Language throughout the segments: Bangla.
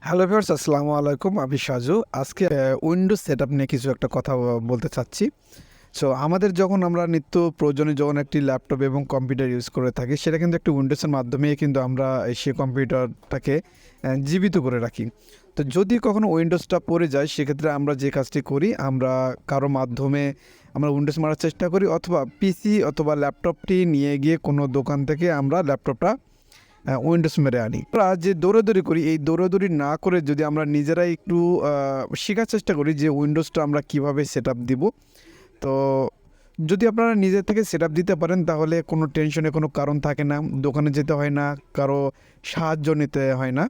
হ্যালো ভিউয়ার্স, আসসালামু আলাইকুম। আমি সাজু। আজকে উইন্ডোজ সেটআপ নিয়ে কিছু একটা কথা বলতে চাচ্ছি। সো আমাদের যখন আমরা নিত্য প্রয়োজনে যখন একটি ল্যাপটপ এবং কম্পিউটার ইউজ করে থাকি, সেটা কিন্তু একটি উইন্ডোজের মাধ্যমেই কিন্তু আমরা সেই কম্পিউটারটাকে জীবিত করে রাখি। তো যদি কখনো উইন্ডোজটা পড়ে যায়, সেক্ষেত্রে আমরা যে কাজটি করি, আমরা কারো মাধ্যমে আমরা উইন্ডোজ মারার চেষ্টা করি, অথবা পিসি অথবা ল্যাপটপটি নিয়ে গিয়ে কোনো দোকান থেকে আমরা ল্যাপটপটা উইন্ডোজ মেরে আনি। আমরা যে দৌড়াদৌড়ি করি, এই দৌড়াদৌড়ি না করে যদি আমরা নিজেরাই একটু শেখার চেষ্টা করি যে উইন্ডোজটা আমরা কিভাবে সেট আপ দিব, তো যদি আপনারা নিজের থেকে সেট আপ দিতে পারেন, তাহলে কোনো টেনশনে কোনো কারণ থাকে না, দোকানে যেতে হয় না, কারো সাহায্য নিতে হয় না।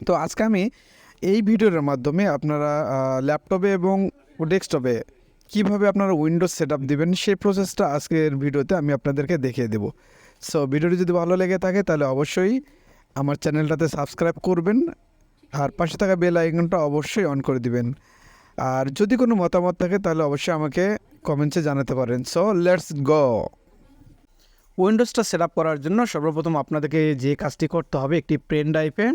তো আজকে আমি এই ভিডিওর মাধ্যমে আপনারা ল্যাপটপে এবং ডেস্কটপে কীভাবে আপনারা উইন্ডোজ সেট আপ দেবেন, সেই প্রসেসটা আজকের ভিডিওতে আমি আপনাদেরকে দেখিয়ে দেবো। সো ভিডিওটি যদি ভালো লেগে থাকে তাহলে অবশ্যই আমার চ্যানেলটাতে সাবস্ক্রাইব করবেন, আর পাশে থাকা বেল আইকনটা অবশ্যই অন করে দিবেন। আর যদি কোনো মতামত থাকে তাহলে অবশ্যই আমাকে কমেন্টসে জানাতে পারেন। So let's go. উইন্ডোজটা সেট আপ করার জন্য সর্বপ্রথম আপনাদেরকে যে কাজটি করতে হবে, একটি পেন ড্রাইভে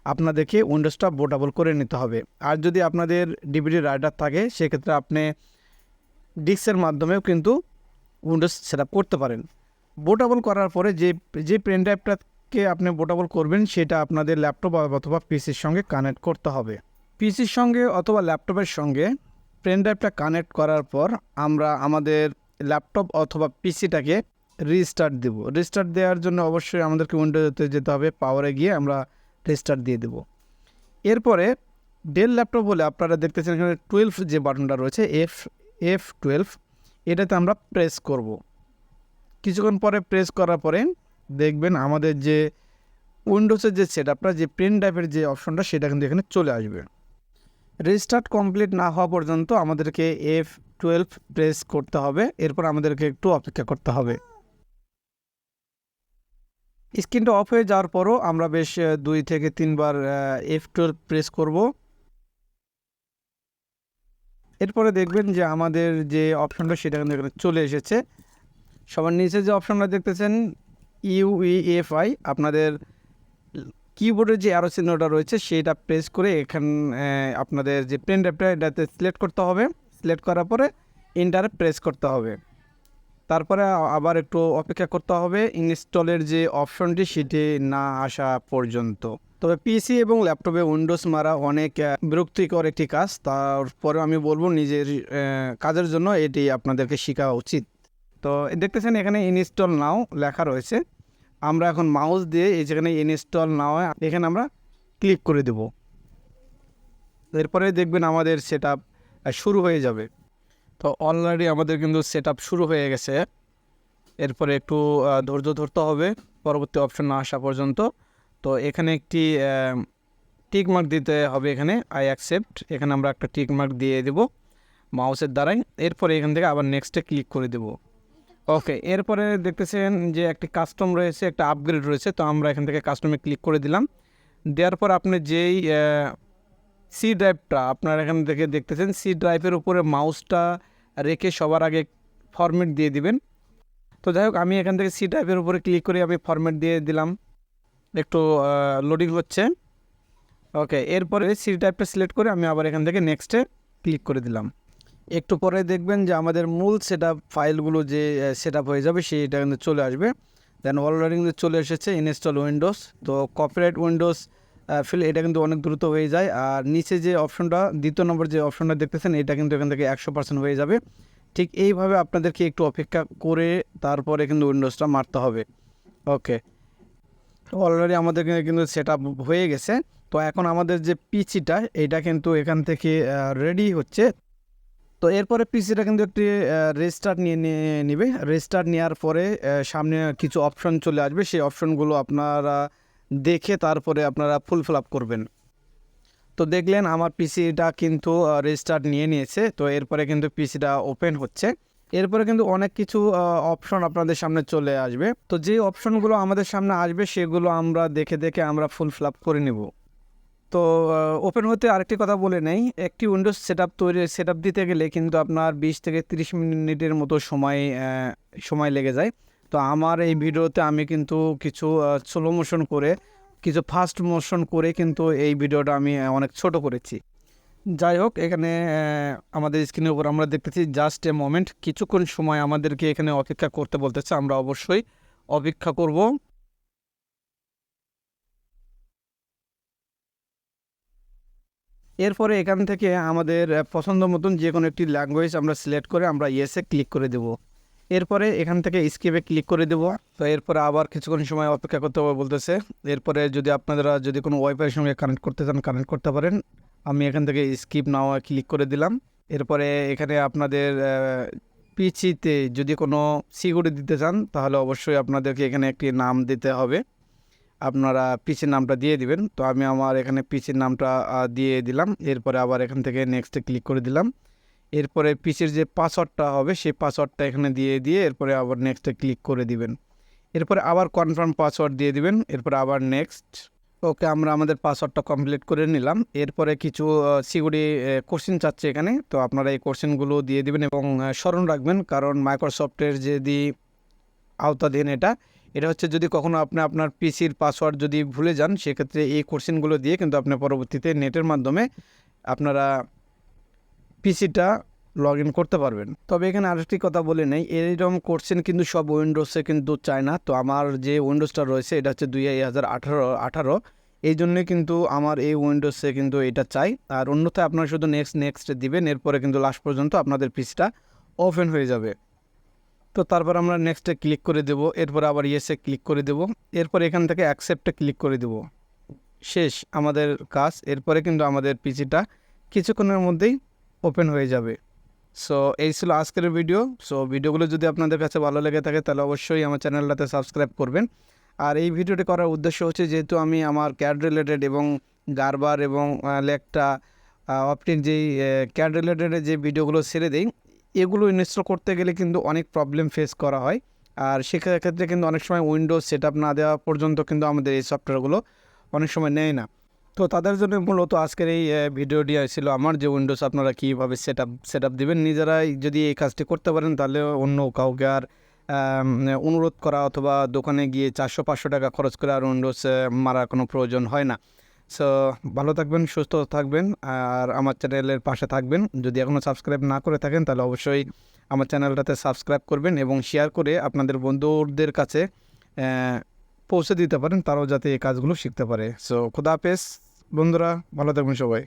আপনাদেরকে উইন্ডোজটা বোটাবল করে নিতে হবে। আর যদি আপনাদের ডিভিডি রাইটার থাকে, সেক্ষেত্রে আপনি ডিস্কের মাধ্যমেও কিন্তু উইন্ডোজ সেট আপ করতে পারেন। বোটাবল করার পরে যে পেন ড্রাইভটাকে আপনি বোটাবল করবেন, সেটা আপনাদের ল্যাপটপ অথবা পিসির সঙ্গে কানেক্ট করতে হবে। পিসির সঙ্গে অথবা ল্যাপটপের সঙ্গে পেন ড্রাইভটা কানেক্ট করার পর আমরা আমাদের ল্যাপটপ অথবা পিসিটাকে রিস্টার্ট দেব। রিস্টার্ট দেওয়ার জন্য অবশ্যই আমাদেরকে উইন্ডোজে যেতে হবে, পাওয়ারে গিয়ে আমরা রিস্টার্ট দিয়ে দেব। এরপরে ডেল ল্যাপটপ হলে আপনারা দেখতেছেন এখানে 12 যে বাটনটা রয়েছে, F12, এটাতে আমরা প্রেস করব। কিছুক্ষণ পরে প্রেস করার পরে দেখবেন আমাদের যে উইন্ডোজের যে সেটআপটা, যে পেন ড্রাইভের যে অপশনটা, সেটা কিন্তু এখানে চলে আসবে। রিস্টার্ট কমপ্লিট না হওয়া পর্যন্ত আমাদেরকে F12 প্রেস করতে হবে। এরপর আমাদেরকে একটু অপেক্ষা করতে হবে। স্ক্রিনটা অফ হয়ে যাওয়ার পরও আমরা বেশ 2 থেকে 3 বার F12 প্রেস করব। এরপরে দেখবেন যে আমাদের যে অপশনটা, সেটা কিন্তু এখানে চলে এসেছে। সবার নিচে যে অপশনটা দেখতেছেন UEFI, আপনাদের কিবোর্ডের যে অ্যারো চিহ্নটা রয়েছে, সেটা প্রেস করে আপনাদের যে পেন ড্রাইভটা, এটাতে সিলেক্ট করতে হবে। সিলেক্ট করার পরে এন্টারে প্রেস করতে হবে। তারপরে আবার একটু অপেক্ষা করতে হবে ইনস্টলের যে অপশনটি, সেটি না আসা পর্যন্ত। তবে পিসি এবং ল্যাপটপে উইন্ডোজ মারা অনেক বিরক্তিকর একটি কাজ। তারপরে আমি বলবো নিজের কাজের জন্য এটি আপনাদেরকে শেখা উচিত। তো দেখতেছেন এখানে ইনস্টল নাও লেখা রয়েছে। আমরা এখন মাউস দিয়ে এই যেখানে ইনস্টল নাও, এখানে আমরা ক্লিক করে দেব। এরপরে দেখবেন আমাদের সেটআপ শুরু হয়ে যাবে। তো অলরেডি আমাদের কিন্তু সেটআপ শুরু হয়ে গেছে। এরপরে একটু ধৈর্য ধরতে হবে পরবর্তী অপশন না আসা পর্যন্ত। তো এখানে একটি টিক মার্ক দিতে হবে, এখানে আই অ্যাকসেপ্ট, এখানে আমরা একটা টিক মার্ক দিয়ে দেব মাউসের দ্বারাই। এরপরে এখান থেকে আবার নেক্সটে ক্লিক করে দেব। ওকে, এরপরে দেখতেছেন যে একটি কাস্টম রয়েছে, একটা আপগ্রেড রয়েছে। তো আমরা এখান থেকে কাস্টমে ক্লিক করে দিলাম। দেওয়ার পর আপনি যেই সি ড্রাইভটা আপনার এখান থেকে দেখতেছেন, সি ড্রাইভের উপরে মাউসটা রেখে সবার আগে ফরম্যাট দিয়ে দিবেন। তো যাই হোক, আমি এখান থেকে সি ড্রাইভের উপরে ক্লিক করে আমি ফরম্যাট দিয়ে দিলাম। একটু লোডিং হচ্ছে। ওকে, এরপরে সি ড্রাইভটা সিলেক্ট করে আমি আবার এখান থেকে নেক্সটে ক্লিক করে দিলাম। একটু পরে দেখবেন যে আমাদের মূল সেটআপ ফাইলগুলো যে সেটআপ হয়ে যাবে, সেটা কিন্তু চলে আসবে। দেন অলরেডি কিন্তু চলে এসেছে ইনস্টল উইন্ডোজ। তো কপিরাইট উইন্ডোজ ফিল, এটা কিন্তু অনেক দ্রুত হয়ে যায়। আর নিচে যে অপশনটা, দ্বিতীয় নম্বর যে অপশনটা দেখতেছেন, এটা কিন্তু এখান থেকে 100% হয়ে যাবে। ঠিক এইভাবে আপনাদেরকে একটু অপেক্ষা করে তারপরে কিন্তু উইন্ডোজটা মারতে হবে। ওকে, অলরেডি আমাদের কিন্তু সেটআপ হয়ে গেছে। তো এখন আমাদের যে পিসিটা, এটা কিন্তু এখান থেকে রেডি হচ্ছে। তো এরপরে পিসিটা কিন্তু একটি রেস্টার্ট নেবে। রেস্টার্ট নেওয়ার পরে সামনে কিছু অপশন চলে আসবে। সেই অপশনগুলো আপনারা দেখে তারপরে আপনারা ফুল আপ করবেন। তো দেখলেন আমার পিসিটা কিন্তু রেস্টার্ট নিয়েছে। তো এরপরে কিন্তু পিসিটা ওপেন হচ্ছে। এরপরে কিন্তু অনেক কিছু অপশন আপনাদের সামনে চলে আসবে। তো যে অপশনগুলো আমাদের সামনে আসবে, সেগুলো আমরা দেখে আমরা ফুল আপ করে নেব। তো ওপেন হতে আরেকটি কথা বলে নেই, একটি উইন্ডোজ সেটআপ দিতে গেলে কিন্তু আপনার 20 থেকে 30 মিনিটের মতো সময় লেগে যায়। তো আমার এই ভিডিওতে আমি কিন্তু কিছু স্লো মোশন করে কিছু ফাস্ট মোশন করে কিন্তু এই ভিডিওটা আমি অনেক ছোট করেছি। যাই হোক, এখানে আমাদের স্ক্রিনের উপর আমরা দেখতেছি জাস্ট এ মোমেন্ট, কিছুক্ষণ সময় আমাদেরকে এখানে অপেক্ষা করতে বলতেছে, আমরা অবশ্যই অপেক্ষা করব। এরপরে এখান থেকে আমাদের পছন্দ মতন যে কোনো একটি ল্যাঙ্গুয়েজ আমরা সিলেক্ট করে আমরা ইয়েসে ক্লিক করে দেব। এরপরে এখান থেকে স্কিপে ক্লিক করে দেব। তো এরপরে আবার কিছুক্ষণ সময় অপেক্ষা করতে হবে বলতেছে। এরপরে যদি আপনারা যদি কোনো ওয়াইফাইয়ের সঙ্গে কানেক্ট করতে চান কানেক্ট করতে পারেন। আমি এখান থেকে স্কিপ নাও ক্লিক করে দিলাম। এরপরে এখানে আপনাদের পিসিতে যদি কোনো সিকিউরিটি দিতে চান তাহলে অবশ্যই আপনাদেরকে এখানে একটি নাম দিতে হবে, আপনারা পিসির নামটা দিয়ে দিবেন। তো আমি আমার এখানে পিসির নামটা দিয়ে দিলাম। এরপরে আবার এখান থেকে নেক্সটে ক্লিক করে দিলাম। এরপরে পিসির যে পাসওয়ার্ডটা হবে সেই পাসওয়ার্ডটা এখানে দিয়ে এরপরে আবার নেক্সটে ক্লিক করে দিবেন। এরপরে আবার কনফার্ম পাসওয়ার্ড দিয়ে দিবেন। এরপরে আবার নেক্সট। ওকে, আমরা আমাদের পাসওয়ার্ডটা কমপ্লিট করে নিলাম। এরপরে কিছু সিকিউরিটি কোশ্চেন চাচ্ছে এখানে, তো আপনারা এই কোশ্চেনগুলো দিয়ে দিবেন এবং স্মরণ রাখবেন, কারণ মাইক্রোসফটের যদি আওতাধীন এটা হচ্ছে যদি কখনো আপনি আপনার পিসির পাসওয়ার্ড যদি ভুলে যান, সেক্ষেত্রে এই কোশ্চেনগুলো দিয়ে কিন্তু আপনি পরবর্তীতে নেটের মাধ্যমে আপনারা পিসিটা লগ ইন করতে পারবেন। তবে এখানে আরেকটি কথা বলে নেই, এরকম কোশ্চেন কিন্তু সব উইন্ডোজে কিন্তু চায় না। তো আমার যে উইন্ডোজটা রয়েছে এটা হচ্ছে 2018, এই জন্যে কিন্তু আমার এই উইন্ডোজে কিন্তু এটা চাই। আর অন্যথায় আপনারা শুধু নেক্সট দিবেন, এরপরে কিন্তু লাস্ট পর্যন্ত আপনাদের পিসিটা ওপেন হয়ে যাবে। তো তারপর আমরা নেক্সটে ক্লিক করে দেব। এরপর আবার ইয়েসে ক্লিক করে দেব। এরপর এখান থেকে অ্যাকসেপ্টে ক্লিক করে দেব। শেষ আমাদের কাজ। এরপরে কিন্তু আমাদের পিসিটা কিছুক্ষণের মধ্যেই ওপেন হয়ে যাবে। সো এই ছিল আজকের ভিডিও। সো ভিডিওগুলো যদি আপনাদের কাছে ভালো লেগে থাকে তাহলে অবশ্যই আমার চ্যানেলটাতে সাবস্ক্রাইব করবেন। আর এই ভিডিওটি করার উদ্দেশ্য হচ্ছে, যেহেতু আমি আমার ক্যাড রিলেটেড এবং গারবার এবং লেকটা অপটিক যেই ক্যাড রিলেটেড যে ভিডিওগুলো ছেড়ে দেই, এগুলো ইনস্টল করতে গেলে কিন্তু অনেক প্রবলেম ফেস করা হয়। আর সেক্ষেত্রে কিন্তু অনেক সময় উইন্ডোজ সেট আপ না দেওয়া পর্যন্ত কিন্তু আমাদের এই সফটওয়্যারগুলো অনেক সময় নেয় না। তো তাদের জন্য মূলত আজকের এই ভিডিওটি ছিল আমার, যে উইন্ডোজ আপনারা কীভাবে সেট আপ দেবেন। নিজেরাই যদি এই কাজটি করতে পারেন তাহলে অন্য কাউকে আর অনুরোধ করা অথবা দোকানে গিয়ে 400-500 টাকা খরচ করে আর উইন্ডোজ মারার কোনো প্রয়োজন হয় না। সো ভালো থাকবেন, সুস্থ থাকবেন, আর আমার চ্যানেলের পাশে থাকবেন। যদি এখনও সাবস্ক্রাইব না করে থাকেন তাহলে অবশ্যই আমার চ্যানেলটাতে সাবস্ক্রাইব করবেন এবং শেয়ার করে আপনাদের বন্ধুদের কাছে পৌঁছে দিতে পারেন, তারাও যাতে এই কাজগুলো শিখতে পারে। সো খুদা হাফেজ বন্ধুরা, ভালো থাকবেন সবাই।